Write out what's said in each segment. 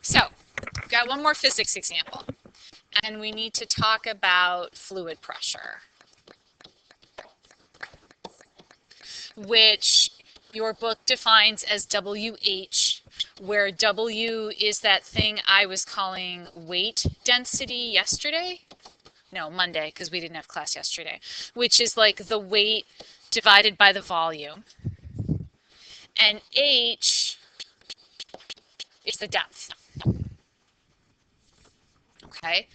So, we've got one more physics example, and we need to talk about fluid pressure, which your book defines as WH, where W is that thing I was calling weight density yesterday. No, Monday, because we didn't have class yesterday, which is like the weight divided by the volume. And H is the depth. Okay?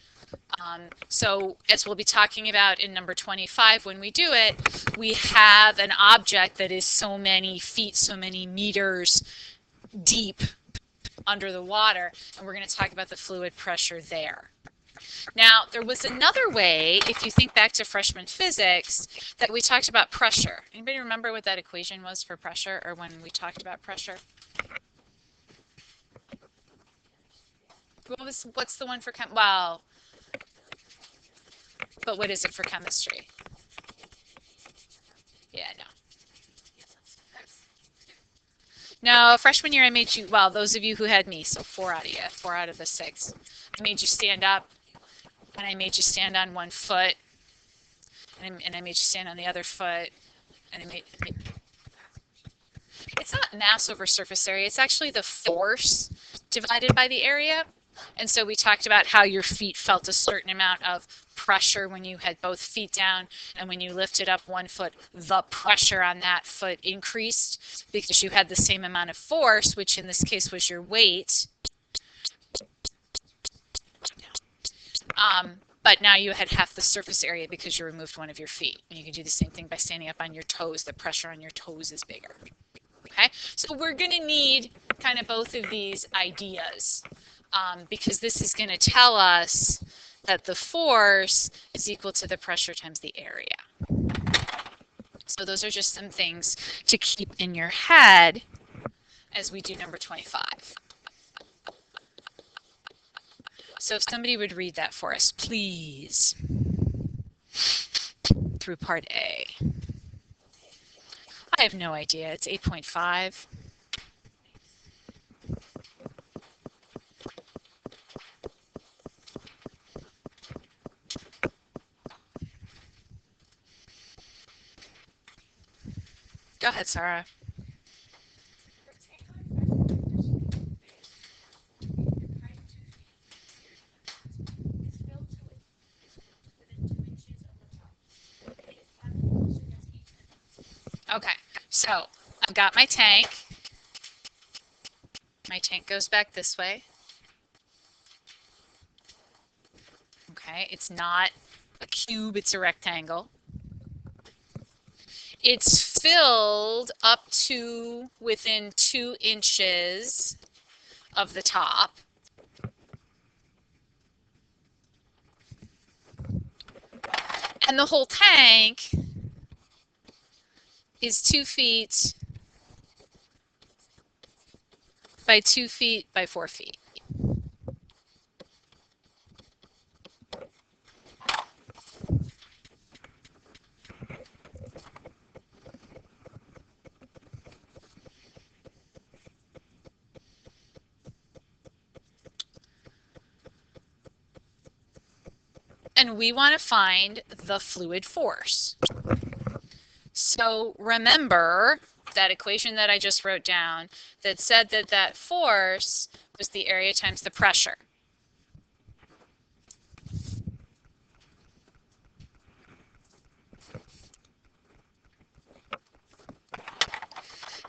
So as we'll be talking about in number 25 when we do it, we have an object that is so many feet, so many meters deep under the water, and we're going to talk about the fluid pressure there. Now, there was another way, if you think back to freshman physics, that we talked about pressure. Anybody remember what that equation was for pressure, or when we talked about pressure? What's the one for well, but what is it for chemistry? Yeah, no. No, freshman year I made you, well, those of you who had me, so 4 out of you, 4 out of the 6. I made you stand up, and I made you stand on one foot, and I made you stand on the other foot, and it's not mass over surface area, it's actually the force divided by the area. And so we talked about how your feet felt a certain amount of pressure when you had both feet down, and when you lifted up one foot, the pressure on that foot increased because you had the same amount of force, which in this case was your weight. But now you had half the surface area because you removed one of your feet. And you can do the same thing by standing up on your toes. The pressure on your toes is bigger. Okay, so we're going to need kind of both of these ideas. Because this is going to tell us that the force is equal to the pressure times the area. So those are just some things to keep in your head as we do number 25. So if somebody would read that for us, please, through part A. I have no idea. It's 8.5. Go ahead, Sarah. Okay, so I've got my tank. My tank goes back this way. Okay, it's not a cube, it's a rectangle. It's filled up to within 2 inches of the top. And the whole tank is 2 feet by 2 feet by 4 feet. And we want to find the fluid force. So remember that equation that I just wrote down that said that that force was the area times the pressure.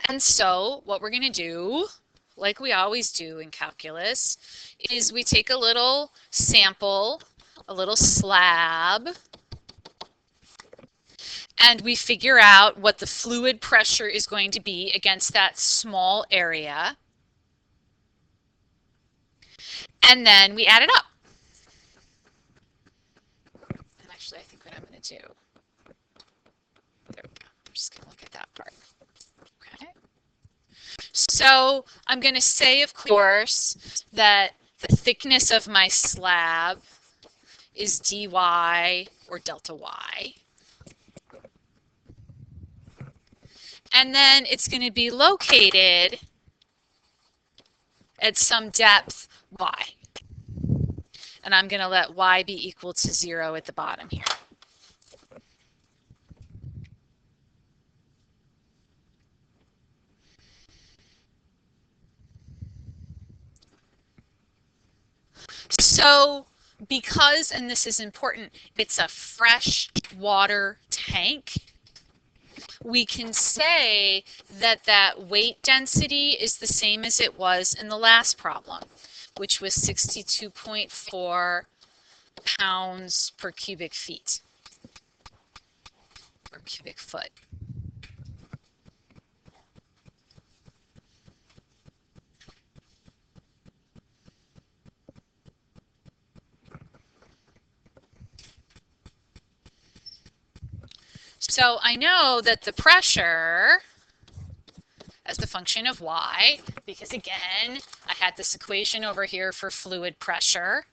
And so what we're going to do, like we always do in calculus, is we take a little sample, a little slab, and we figure out what the fluid pressure is going to be against that small area. And then we add it up. And actually, I think what I'm going to do, there we go. I'm just going to look at that part. Okay. So I'm going to say, of course, that the thickness of my slab is dy or delta y. And then it's going to be located at some depth y. And I'm going to let y be equal to 0 at the bottom here. So because, and this is important, it's a fresh water tank, we can say that that weight density is the same as it was in the last problem, which was 62.4 pounds per cubic feet or cubic foot. So I know that the pressure as the function of y, because again, I had this equation over here for fluid pressure,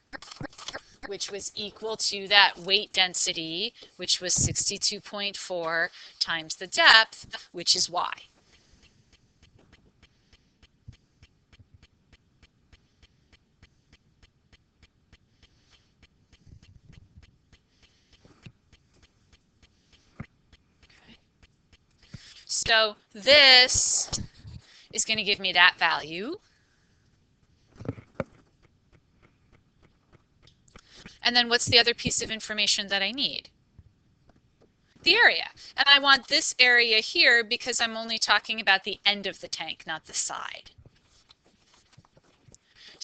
which was equal to that weight density, which was 62.4 times the depth, which is y. So this is going to give me that value. And then what's the other piece of information that I need? The area. And I want this area here because I'm only talking about the end of the tank, not the side.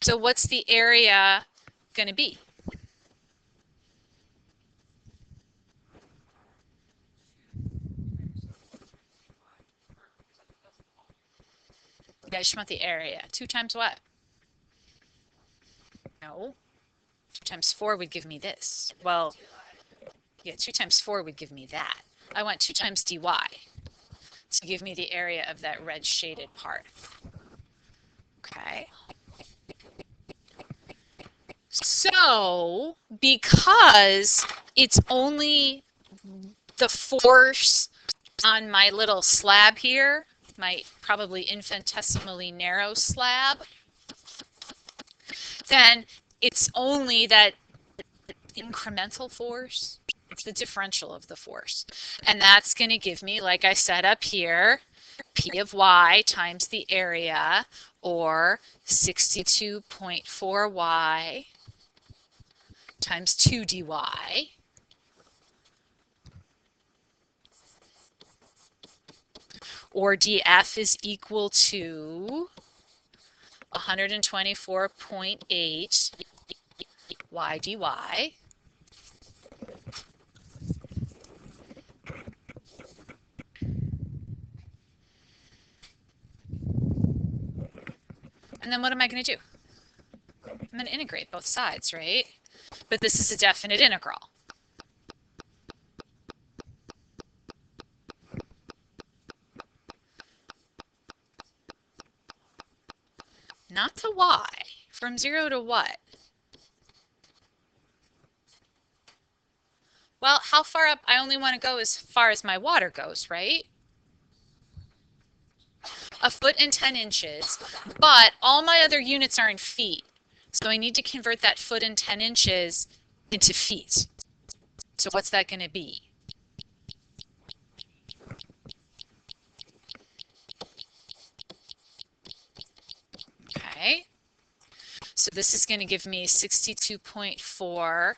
So what's the area going to be? Yeah, I just want the area. 2 times what? No. 2 times 4 would give me this. Well, yeah, 2 times 4 would give me that. I want 2 times dy to give me the area of that red shaded part. Okay. So, because it's only the force on my little slab here, my probably infinitesimally narrow slab, then it's only that incremental force, it's the differential of the force. And that's going to give me, like I said up here, P of y times the area, or 62.4y times 2 dy. Or dF is equal to 124.8 y dy. And then what am I going to do? I'm going to integrate both sides, right? But this is a definite integral. Not to y. From 0 to what? Well, how far up? I only want to go as far as my water goes, right? 1 foot and 10 inches, but all my other units are in feet. So I need to convert that foot and 10 inches into feet. So what's that going to be? Okay. So this is going to give me 62.4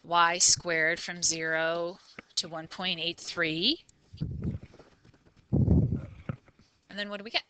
y squared from 0 to 1.83. And then what do we get?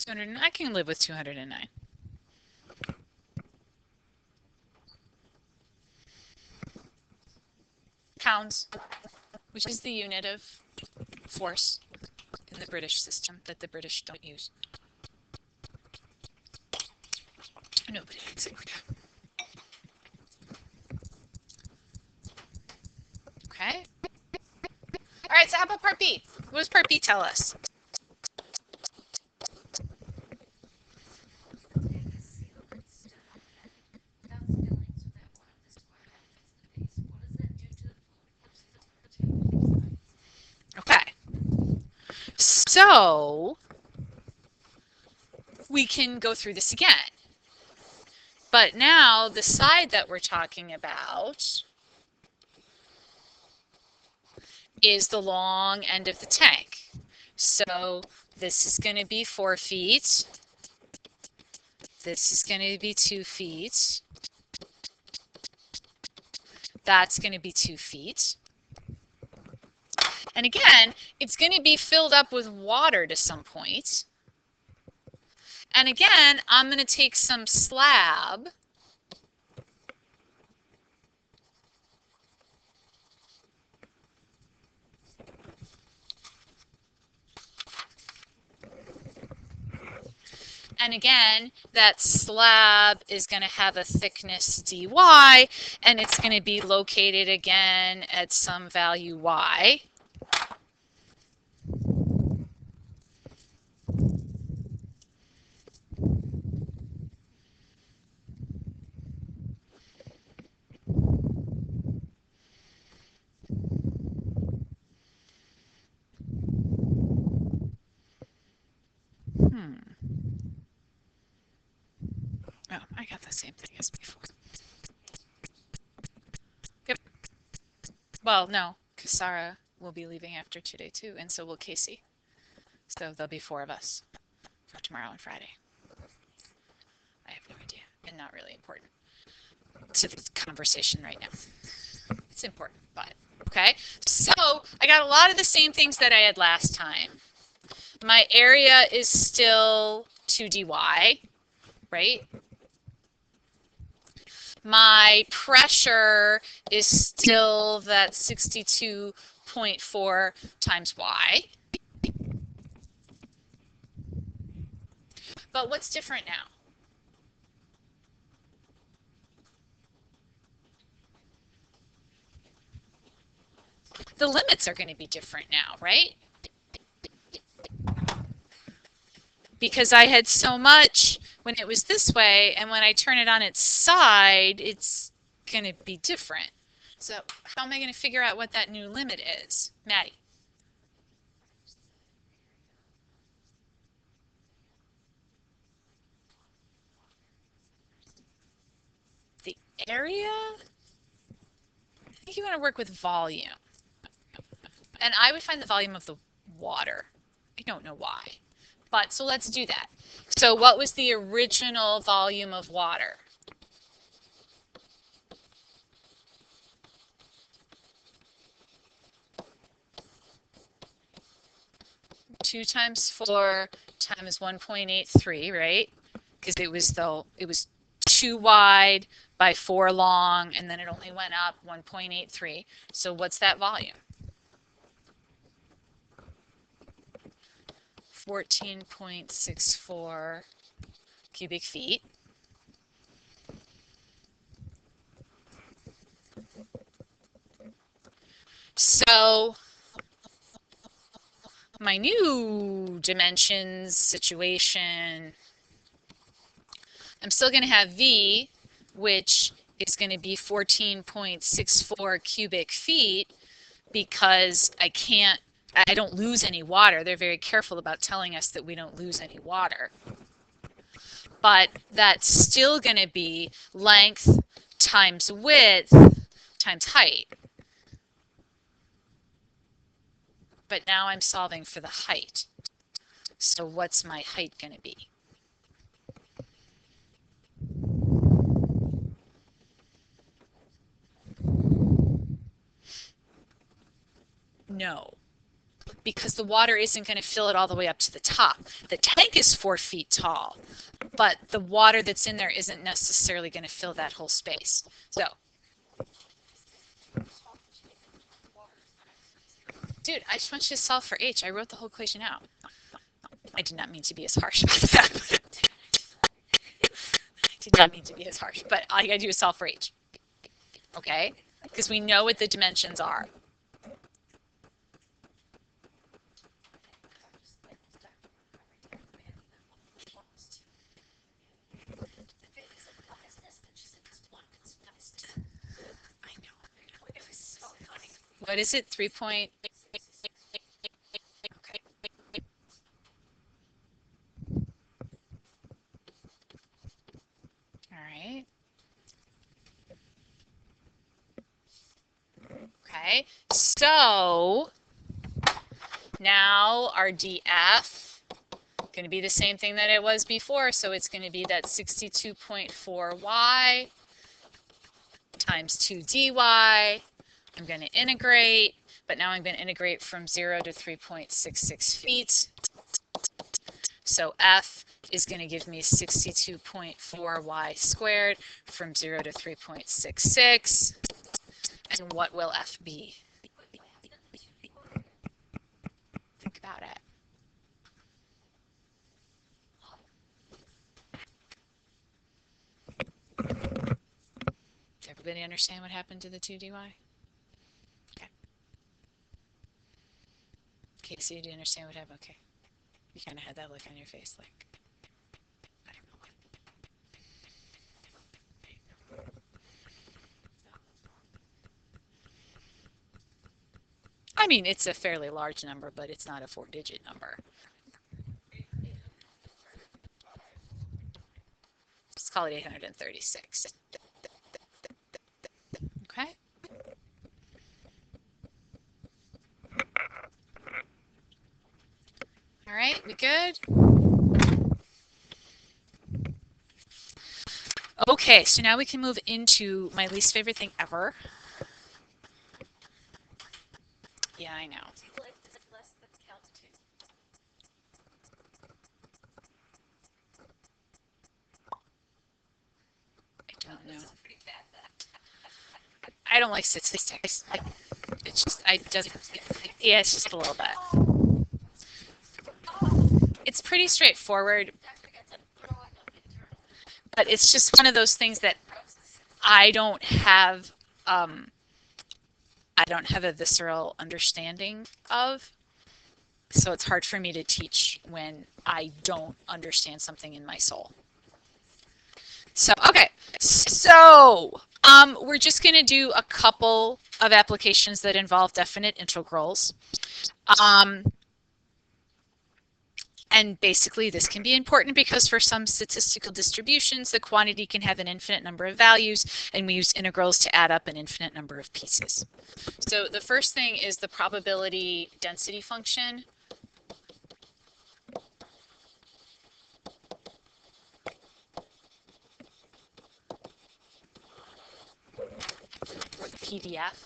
I can live with 209. Pounds, which is the unit of force in the British system that the British don't use. Nobody likes it. Okay. All right, so how about part B? What does part B tell us? Okay. So we can go through this again. But now the side that we're talking about is the long end of the tank. So this is going to be 4 feet. This is going to be 2 feet. That's going to be 2 feet. And again, it's going to be filled up with water to some point. And again, I'm going to take some slab. And again, that slab is going to have a thickness dy, and it's going to be located again at some value y. Oh, I got the same thing as before. Yep. Well, no, because Sarah will be leaving after today too, and so will Casey. So there'll be 4 of us for tomorrow and Friday. I have no idea, and not really important to the conversation right now. It's important, but okay. So I got a lot of the same things that I had last time. My area is still 2 dy, right? My pressure is still that 62.4 times y. But what's different now? The limits are going to be different now, right? Because I had so much when it was this way, and when I turn it on its side, it's going to be different. So how am I going to figure out what that new limit is? Maddie? The area? I think you want to work with volume. And I would find the volume of the water. I don't know why. But so let's do that. So what was the original volume of water? Two times 4 times 1.83, right? Because it was 2 wide by 4 long, and then it only went up 1.83. So what's that volume? 14.64 cubic feet. So my new dimensions situation, I'm still going to have V, which is going to be 14.64 cubic feet, because I don't lose any water. They're very careful about telling us that we don't lose any water. But that's still going to be length times width times height. But now I'm solving for the height. So what's my height going to be? No, because the water isn't going to fill it all the way up to the top. The tank is 4 feet tall, but the water that's in there isn't necessarily going to fill that whole space. So, dude, I just want you to solve for h. I wrote the whole equation out. I did not mean to be as harsh about that. I did not mean to be as harsh, but all you gotta do is solve for h. Okay? Because we know what the dimensions are. I know. What is it? 3 point. Okay. All right. Okay. So now our df going to be the same thing that it was before. So it's going to be that 62.4y times 2 dy. I'm going to integrate, but now I'm going to integrate from 0 to 3.66 feet. So f is going to give me 62.4y squared from 0 to 3.66. And what will f be? Think about it. Does everybody understand what happened to the 2 dy? Okay. Casey, do you understand what happened? Okay. You kind of had that look on your face, like, I don't know what. I mean, it's a fairly large number, but it's not a 4-digit number. Let's call it 836. Okay. All right, we good? Okay, so now we can move into my least favorite thing ever. Yeah, I know. I don't know. I don't like statistics. It's just, yeah, it's just a little bit. It's pretty straightforward, but it's just one of those things that I don't have a visceral understanding of. So it's hard for me to teach when I don't understand something in my soul. So, okay. So, we're just going to do a couple of applications that involve definite integrals. And basically, this can be important because for some statistical distributions, the quantity can have an infinite number of values, and we use integrals to add up an infinite number of pieces. So the first thing is the probability density function. Or the PDF.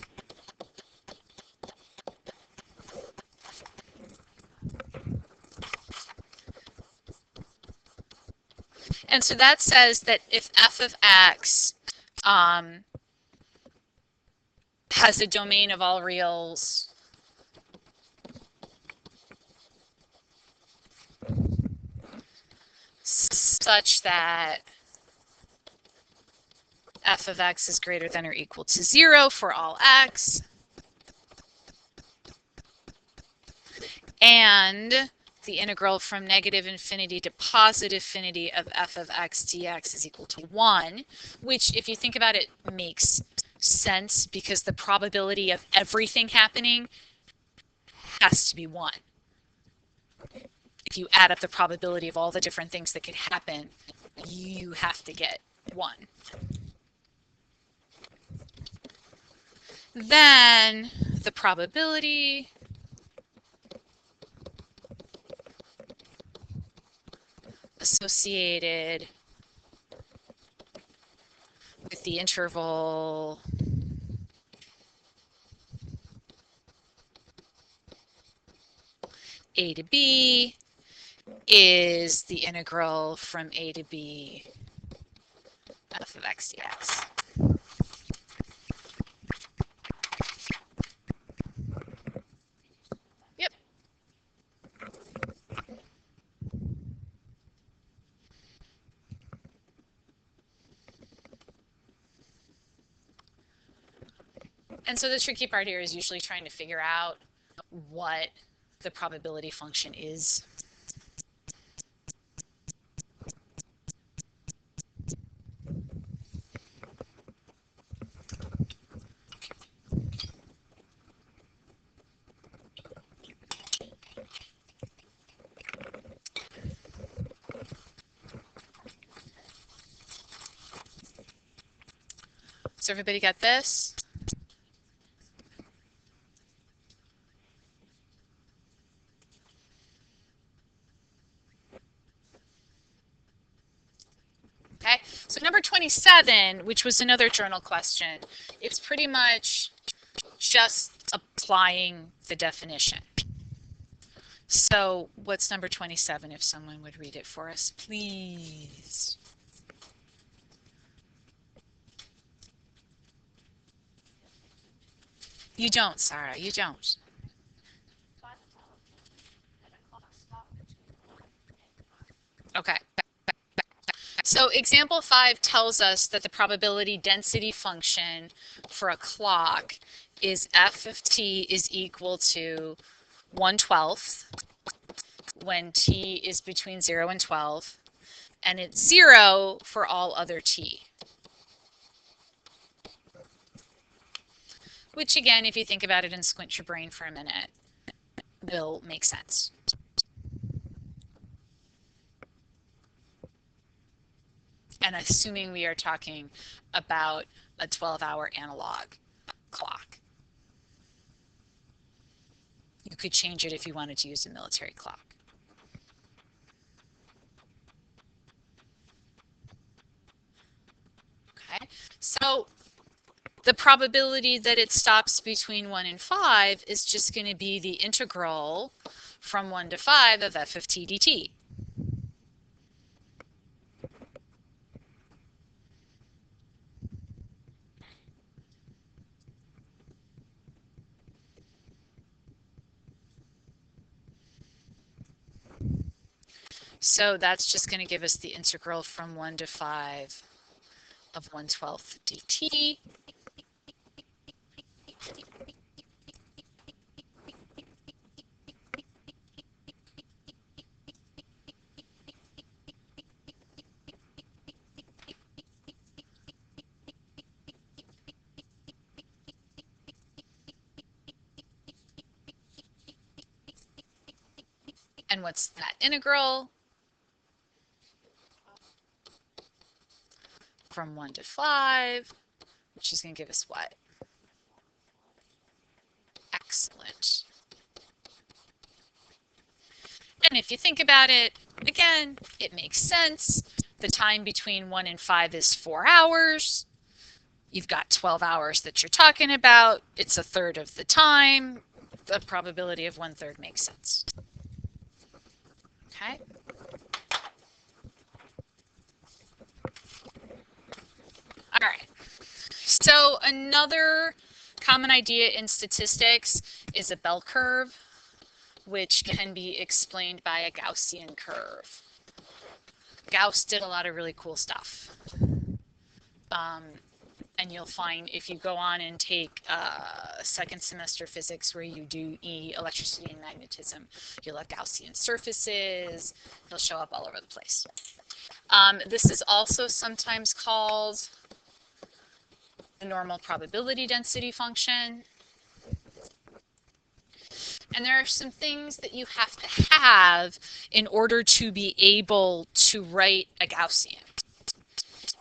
And so that says that if f of x has a domain of all reals such that f of x is greater than or equal to 0 for all x, and the integral from negative infinity to positive infinity of f of x dx is equal to 1, which, if you think about it, makes sense because the probability of everything happening has to be 1. If you add up the probability of all the different things that could happen, you have to get 1. Then the probability associated with the interval a to b is the integral from a to b f of x dx. Yep. And so the tricky part here is usually trying to figure out what the probability function is. So everybody got this? Okay, so number 27, which was another journal question, it's pretty much just applying the definition. So what's number 27, if someone would read it for us, please? You don't, Sarah, you don't. Okay. So example 5 tells us that the probability density function for a clock is f of t is equal to 1/12 when t is between 0 and 12, and it's 0 for all other t. Which again, if you think about it and squint your brain for a minute, will make sense. And assuming we are talking about a 12-hour analog clock. You could change it if you wanted to use a military clock. Okay, so the probability that it stops between 1 and 5 is just going to be the integral from 1 to 5 of f of t dt. So that's just going to give us the integral from 1 to 5 of 1/12 dt. And what's that integral? From 1 to 5, which is going to give us what? Excellent. And if you think about it, again, it makes sense. The time between 1 and 5 is 4 hours. You've got 12 hours that you're talking about. It's a third of the time. The probability of 1/3 makes sense. Okay. All right. So another common idea in statistics is a bell curve, which can be explained by a Gaussian curve. Gauss did a lot of really cool stuff. And you'll find if you go on and take second semester physics where you do electricity and magnetism, you'll have Gaussian surfaces. They'll show up all over the place. This is also sometimes called the normal probability density function. And there are some things that you have to have in order to be able to write a Gaussian.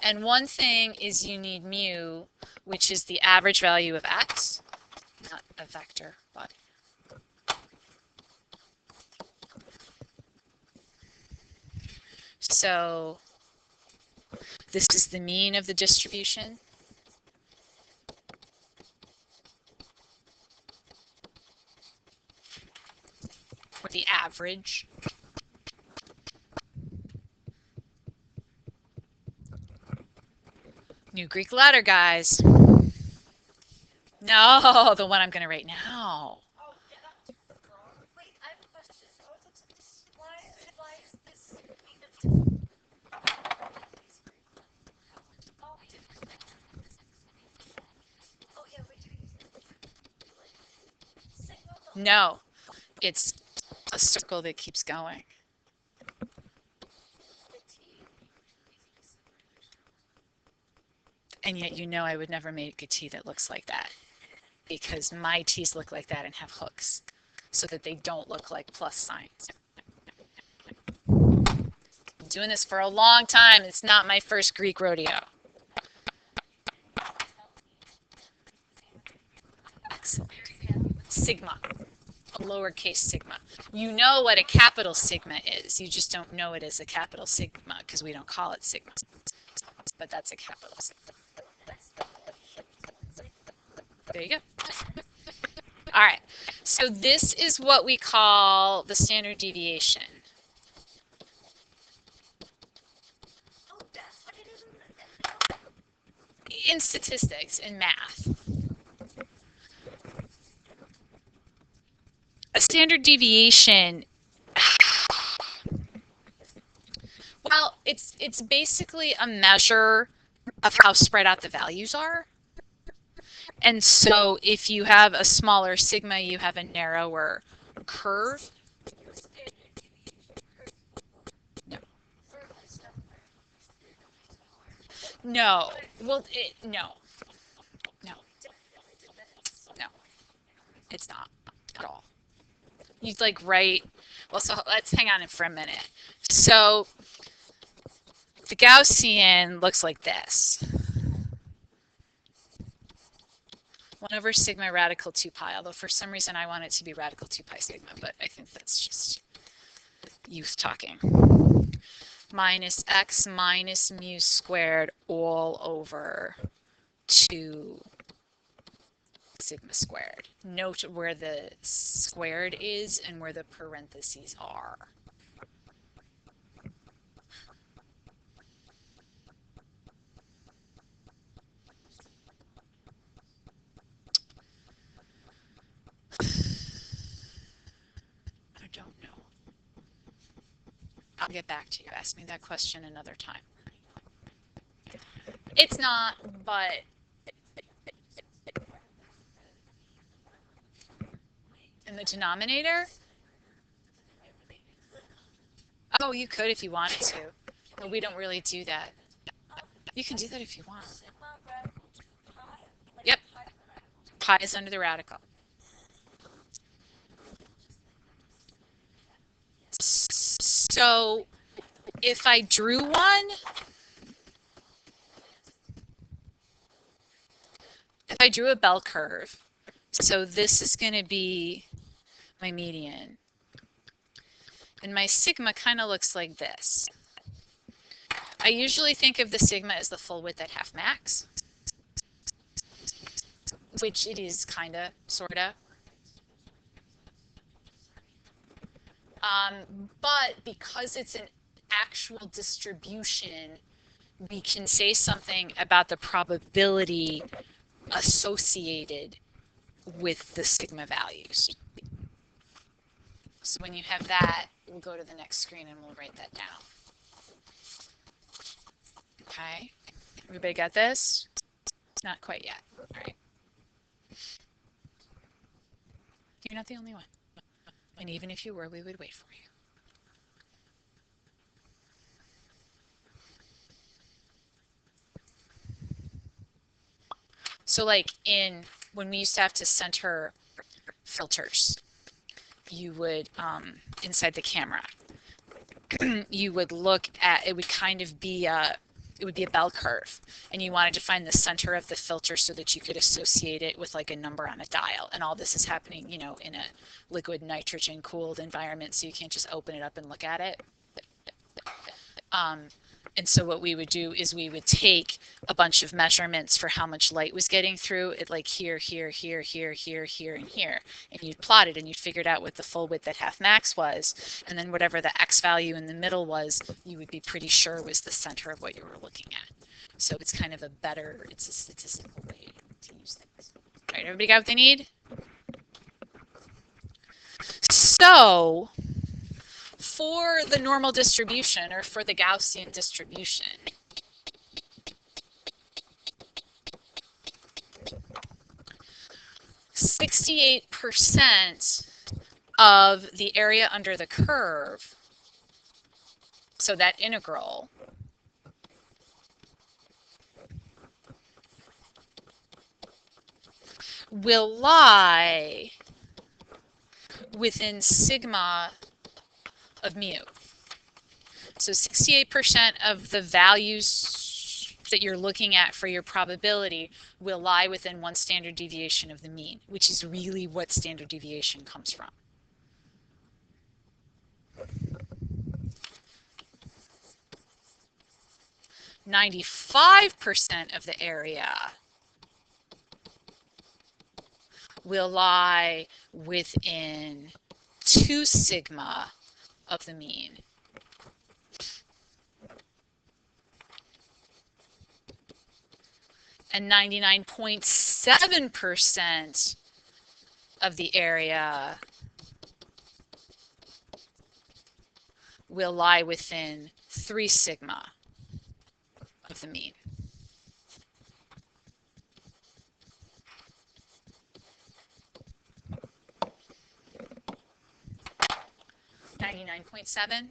And one thing is you need mu, which is the average value of x, not a vector, but so this is the mean of the distribution. Or the average. average. New Greek letter, guys. No, the one I'm going to write now. No, it's a circle that keeps going. And yet you know I would never make a T that looks like that, because my T's look like that and have hooks so that they don't look like plus signs. I'm doing this for a long time. It's not my first Greek rodeo. Sigma, a lowercase sigma. You know what a capital sigma is. You just don't know it as a capital sigma because we don't call it sigma. But that's a capital sigma. There you go. All right. So this is what we call the standard deviation. In statistics, in math. A standard deviation, well, it's basically a measure of how spread out the values are. And so if you have a smaller sigma, you have a narrower curve. No. No. Well, no. No. No. It's not at all. You'd like write, well, so let's hang on for a minute. So the Gaussian looks like this. 1 over sigma radical 2 pi, although for some reason I want it to be radical 2 pi sigma, but I think that's just youth talking. Minus x minus mu squared all over 2 sigma squared. Note where the squared is and where the parentheses are. I don't know. I'll get back to you. Ask me that question another time. It's not, but in the denominator? Oh, you could if you wanted to, but we don't really do that. You can do that if you want. Yep. Pi is under the radical. So if I drew one, if I drew a bell curve, so this is going to be my median. And my sigma kind of looks like this. I usually think of the sigma as the full width at half max, which it is kind of, sort of. But because it's an actual distribution, we can say something about the probability associated with the sigma values. So when you have that, we'll go to the next screen and we'll write that down. Okay, everybody got this? Not quite yet. All right. You're not the only one. And even if you were, we would wait for you. So like when we used to have to center filters, you would, inside the camera, you would look at, it would kind of be it would be a bell curve, and you wanted to find the center of the filter so that you could associate it with like a number on a dial. And all this is happening, you know, in a liquid nitrogen cooled environment, so you can't just open it up and look at it. And so what we would do is we would take a bunch of measurements for how much light was getting through it, like here, here, here, here, here, here, and here. And you'd plot it and you'd figured out what the full width at half max was. And then whatever the X value in the middle was, you would be pretty sure was the center of what you were looking at. So it's kind of a better, it's a statistical way to use things. All right, everybody got what they need? So for the normal distribution, or for the Gaussian distribution, %68 of the area under the curve, so that integral, will lie within sigma of mu. So 68% of the values that you're looking at for your probability will lie within one standard deviation of the mean, which is really what standard deviation comes from. %95 of the area will lie within 2 sigma of the mean. And 99.7% of the area will lie within 3 sigma of the mean. .7.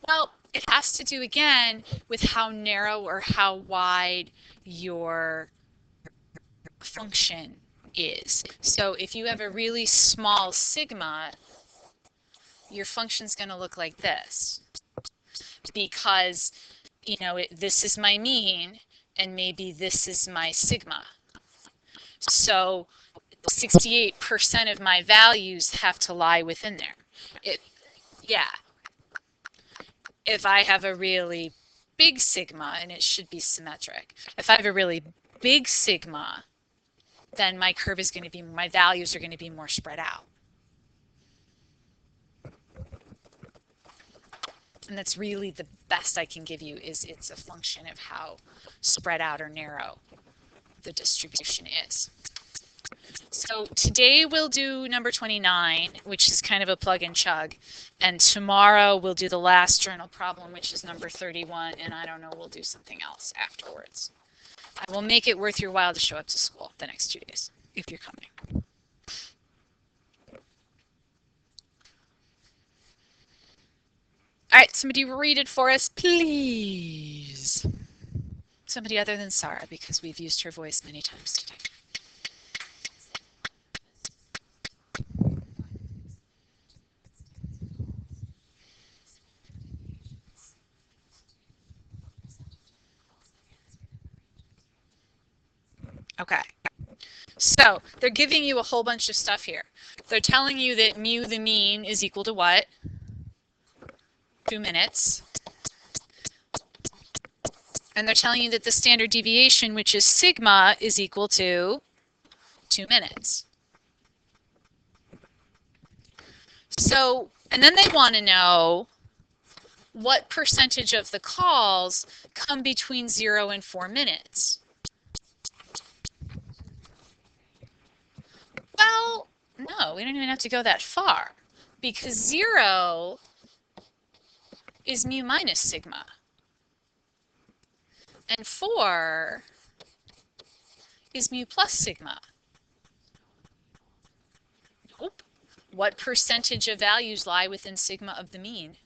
Well, it has to do again with how narrow or how wide your function is. So if you have a really small sigma, your function's going to look like this, because this is my mean and maybe this is my sigma. So 68% of my values have to lie within there. Yeah. If I have a really big sigma, and it should be symmetric, if I have a really big sigma, then my curve is going to be, my values are going to be more spread out. And that's really the best I can give you, is it's a function of how spread out or narrow the distribution is. So today we'll do number 29, which is kind of a plug and chug. And tomorrow we'll do the last journal problem, which is number 31. And I don't know, we'll do something else afterwards. I will make it worth your while to show up to school the next 2 days, if you're coming. All right, somebody read it for us, please. Somebody other than Sarah, because we've used her voice many times today. Okay. So they're giving you a whole bunch of stuff here. They're telling you that mu the mean is equal to what? 2 minutes. And they're telling you that the standard deviation, which is sigma, is equal to 2 minutes. So, and then they want to know what percentage of the calls come between 0 and 4 minutes. Well, no, we don't even have to go that far, because 0 is mu minus sigma. And 4 is mu plus sigma. Nope. What percentage of values lie within sigma of the mean?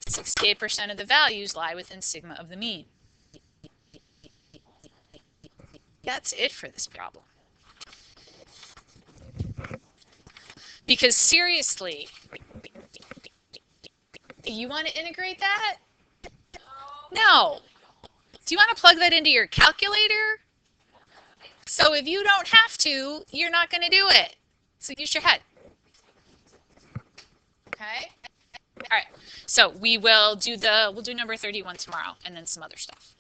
%68 of the values lie within sigma of the mean. That's it for this problem. Because seriously, You want to integrate that? No. Do you want to plug that into your calculator? So if you don't have to, you're not going to do it. So use your head. Okay? All right. So we'll do number 31 tomorrow and then some other stuff.